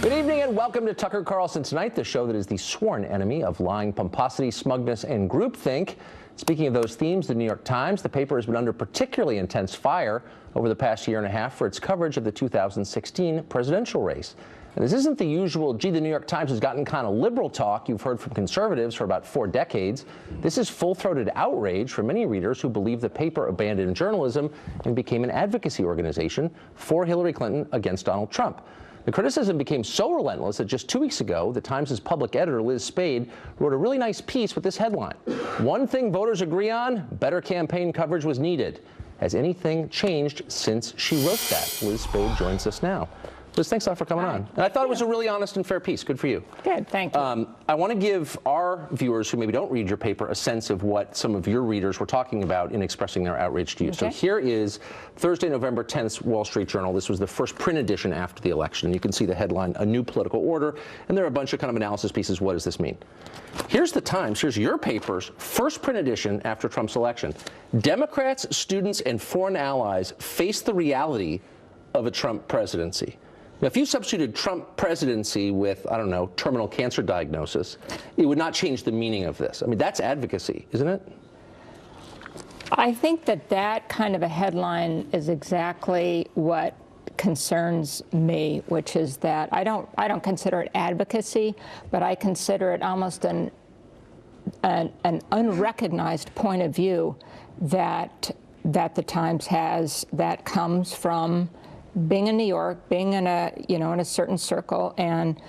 Good evening and welcome to Tucker Carlson Tonight, the show that is the sworn enemy of lying, pomposity, smugness, and groupthink. Speaking of those themes, the New York Times, the paper has been under particularly intense fire over the past year and a half for its coverage of the 2016 presidential race. And this isn't the usual, gee, the New York Times has gotten kind of liberal talk you've heard from conservatives for about 4 decades. This is full-throated outrage for many readers who believe the paper abandoned journalism and became an advocacy organization for Hillary Clinton against Donald Trump. The criticism became so relentless that just 2 weeks ago, the Times' public editor, Liz Spayd, wrote a really nice piece with this headline. One thing voters agree on, better campaign coverage was needed. Has anything changed since she wrote that? Liz Spayd joins us now. Liz, thanks a lot for coming on. And I thought it was a really honest and fair piece. Good for you. Good, thank you. I want to give our viewers who maybe don't read your paper a sense of what some of your readers were talking about in expressing their outrage to you. Okay. So here is Thursday, November 10th, Wall Street Journal. This was the first print edition after the election. You can see the headline, A New Political Order, and there are a bunch of kind of analysis pieces. What does this mean? Here's the Times. Here's your paper's first print edition after Trump's election. Democrats, students, and foreign allies face the reality of a Trump presidency. Now, if you substituted Trump presidency with, I don't know, terminal cancer diagnosis, it would not change the meaning of this. I mean, that's advocacy, isn't it? I think that that kind of a headline is exactly what concerns me, which is that I don't consider it advocacy, but I consider it almost an unrecognized point of view that the Times has that comes from being in New York, being in a certain circle, and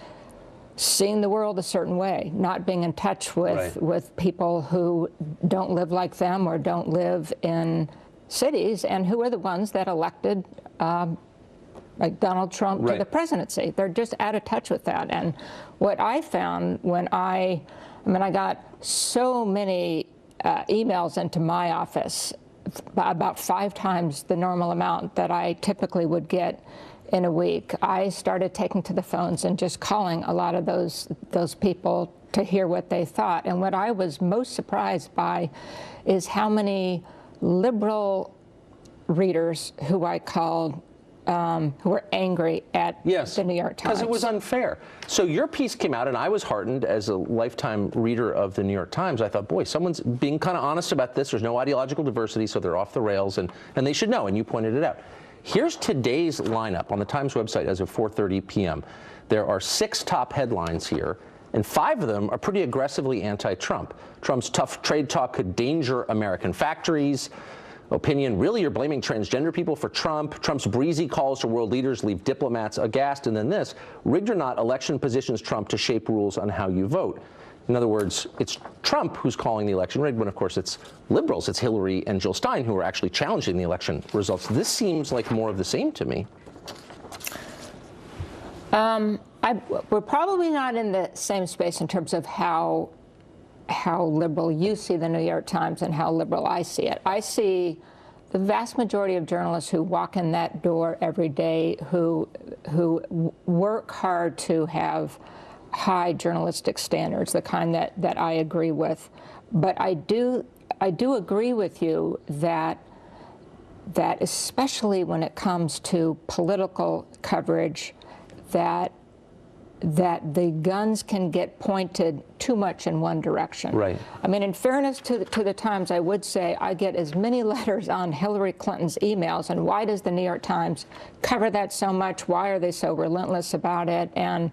seeing the world a certain way, not being in touch with people who don't live like them or don't live in cities, and who are the ones that elected like Donald Trump to the presidency. They're just out of touch with that. And what I found when I got so many emails into my office, about 5 times the normal amount that I typically would get in a week. I started taking to the phones and just calling a lot of those people to hear what they thought. And what I was most surprised by is how many liberal readers who I called who were angry at the New York Times. Because it was unfair. So your piece came out, and I was heartened as a lifetime reader of the New York Times. I thought, boy, someone's being kind of honest about this. There's no ideological diversity, so they're off the rails, and they should know, and you pointed it out. Here's today's lineup on the Times website as of 4:30 p.m. There are 6 top headlines here, and 5 of them are pretty aggressively anti-Trump. Trump's tough trade talk could danger American factories. Opinion, really, you're blaming transgender people for Trump. Trump's breezy calls to world leaders leave diplomats aghast. And then this, rigged or not, election positions Trump to shape rules on how you vote. In other words, it's Trump who's calling the election rigged, when, of course, it's liberals. It's Hillary and Jill Stein who are actually challenging the election results. This seems like more of the same to me. We're probably not in the same space in terms of how liberal you see the New York Times and how liberal I see it. I see the vast majority of journalists who walk in that door every day, who work hard to have high journalistic standards, the kind that I agree with. But I do agree with you that especially when it comes to political coverage, that the guns can get pointed too much in one direction. Right. I mean, in fairness to the Times, I would say I get as many letters on Hillary Clinton's emails, and why does the New York Times cover that so much? Why are they so relentless about it? And,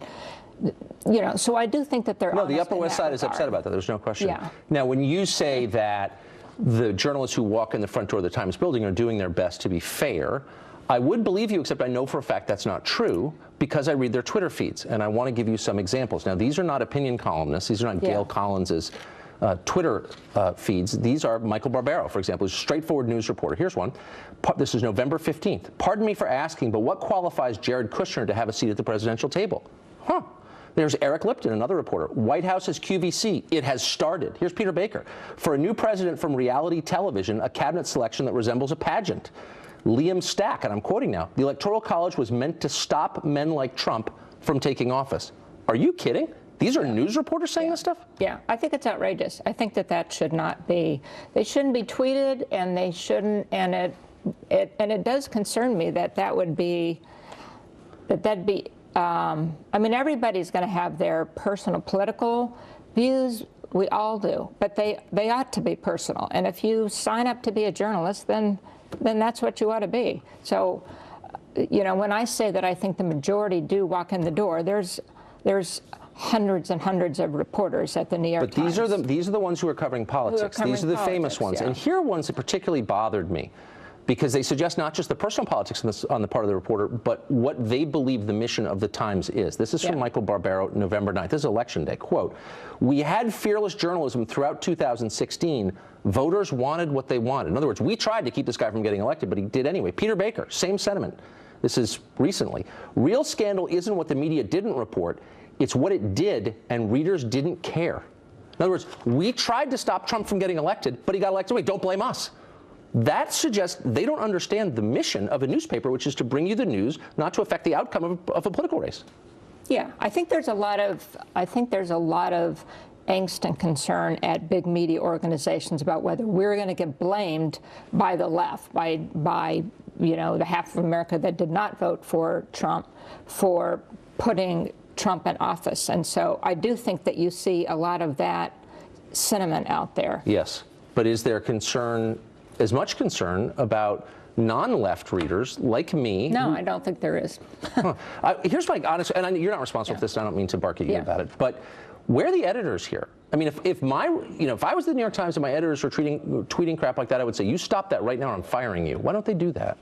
you know, so I do think that they're honest. No, the Upper West Side is upset about that. There's no question. Yeah. Now, when you say that the journalists who walk in the front door of the Times building are doing their best to be fair, I would believe you, except I know for a fact that's not true, because I read their Twitter feeds, and I want to give you some examples. Now, these are not opinion columnists. These are not Gail Collins's Twitter feeds. These are Michael Barbaro, for example, who's a straightforward news reporter. Here's one. This is November 15th. Pardon me for asking, but what qualifies Jared Kushner to have a seat at the presidential table? Huh. There's Eric Lipton, another reporter. White House's QVC. It has started. Here's Peter Baker. For a new president from reality television, a cabinet selection that resembles a pageant. Liam Stack, and I'm quoting now, the Electoral College was meant to stop men like Trump from taking office. Are you kidding? These are news reporters saying this stuff? Yeah, I think it's outrageous. I think that should not be. They shouldn't be tweeted, and they shouldn't. And it does concern me that that'd be I mean, everybody's going to have their personal political views. We all do, but they ought to be personal. And if you sign up to be a journalist, then that's what you ought to be. So, you know, when I say that I think the majority do walk in the door, there's hundreds and hundreds of reporters at the New York Times. But these are the ones who are covering politics. These are the famous ones. Yeah. And here are ones that particularly bothered me, because they suggest not just the personal politics on the part of the reporter, but what they believe the mission of the Times is. This is from Michael Barbero, November 9th. This is Election Day. Quote, "We had fearless journalism throughout 2016. Voters wanted what they wanted." In other words, we tried to keep this guy from getting elected, but he did anyway. Peter Baker, same sentiment. This is recently. "Real scandal isn't what the media didn't report. It's what it did, and readers didn't care." In other words, we tried to stop Trump from getting elected, but he got elected anyway. Don't blame us. That suggests they don't understand the mission of a newspaper, which is to bring you the news, not to affect the outcome of a political race. Yeah, I think there's a lot of angst and concern at big media organizations about whether we're going to get blamed by the left, by you know, the half of America that did not vote for Trump, for putting Trump in office. And so I do think that you see a lot of that sentiment out there. Yes, but is there concern, as much concern, about non-left readers like me? No, I don't think there is. Here's my honest, and you're not responsible for this, and I don't mean to bark at you about it, but where are the editors here? I mean, if I was the New York Times and my editors were tweeting crap like that, I would say, you stop that right now or I'm firing you. Why don't they do that?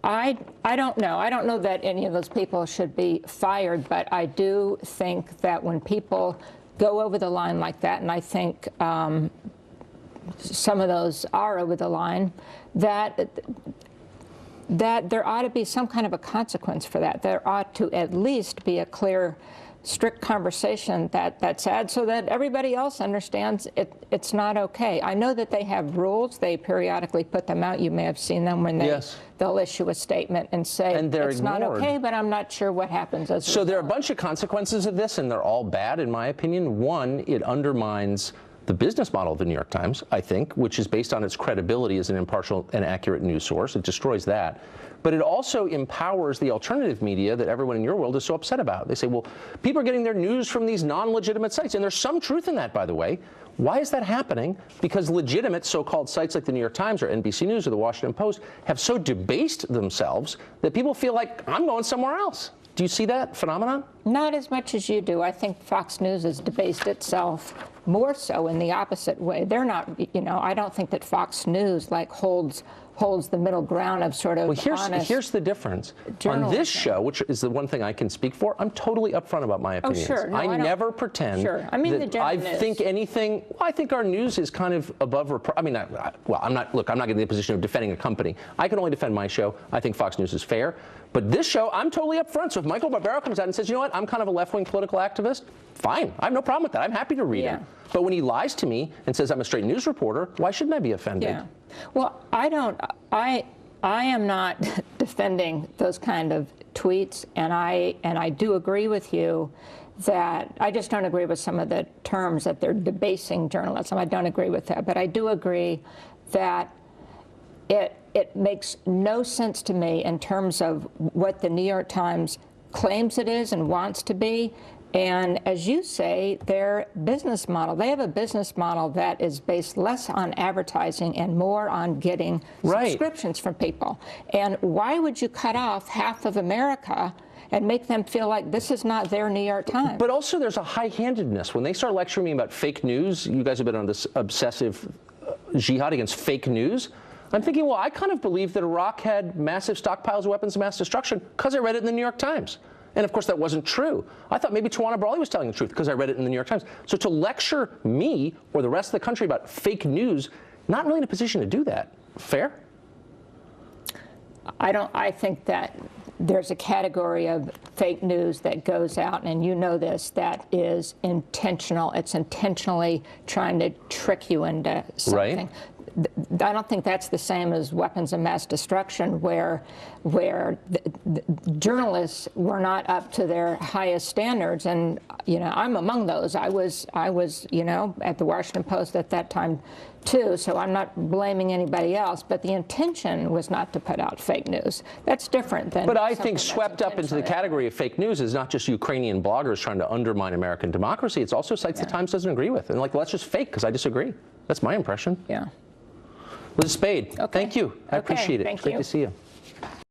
I don't know. I don't know that any of those people should be fired, but I do think that when people go over the line like that, and I think some of those are over the line, that there ought to be some kind of a consequence for that. There ought to at least be a clear, strict conversation that's had so that everybody else understands it's not okay. I know that they have rules. They periodically put them out. You may have seen them when they'll issue a statement and say it's not okay, but I'm not sure what happens as a result. So there are a bunch of consequences of this, and they're all bad, in my opinion. One, it undermines the business model of the New York Times, I think, which is based on its credibility as an impartial and accurate news source. It destroys that. But it also empowers the alternative media that everyone in your world is so upset about. They say, well, people are getting their news from these non-legitimate sites. And there's some truth in that, by the way. Why is that happening? Because legitimate so-called sites like the New York Times or NBC News or the Washington Post have so debased themselves that people feel like, I'm going somewhere else. Do you see that phenomenon? Not as much as you do. I think Fox News has debased itself more so in the opposite way. They're not, you know, I don't think that Fox News holds the middle ground of sort of honest. Here's the difference. On this show, which is the one thing I can speak for, I'm totally upfront about my opinions. Oh, sure. No, I never pretend I mean, that I think anything. Well, I think our news is kind of above. I mean, I'm not getting in the position of defending a company. I can only defend my show. I think Fox News is fair. But this show, I'm totally upfront. So if Michael Barbero comes out and says, you know what, I'm kind of a left-wing political activist, fine. I have no problem with that. I'm happy to read him. But when he lies to me and says I'm a straight news reporter, why shouldn't I be offended? Yeah. Well, I am not defending those kind of tweets, and I do agree with you that I just don't agree with some of the terms that they're debasing journalism. I don't agree with that, but I do agree that it makes no sense to me in terms of what the New York Times claims it is and wants to be. And as you say, their business model, they have a business model that is based less on advertising and more on getting subscriptions from people. And why would you cut off half of America and make them feel like this is not their New York Times? But also there's a high-handedness. When they start lecturing me about fake news, you guys have been on this obsessive jihad against fake news. I'm thinking, well, I kind of believe that Iraq had massive stockpiles of weapons of mass destruction because I read it in the New York Times. And of course, that wasn't true. I thought maybe Tawana Brawley was telling the truth because I read it in the New York Times. So to lecture me or the rest of the country about fake news, not really in a position to do that. Fair? I think that there's a category of fake news that goes out, and you know this, that is intentional. It's intentionally trying to trick you into something. I don't think that's the same as weapons of mass destruction, where the journalists were not up to their highest standards. And I'm among those. I was at the Washington Post at that time too. So I'm not blaming anybody else. But the intention was not to put out fake news. That's different than. But I think swept up into the category of fake news is not just Ukrainian bloggers trying to undermine American democracy. It's also sites the Times doesn't agree with, and like, well, that's just fake because I disagree. That's my impression. Yeah. Liz Spayd, Okay. thank you. I appreciate it. Thank It's great you. to see you.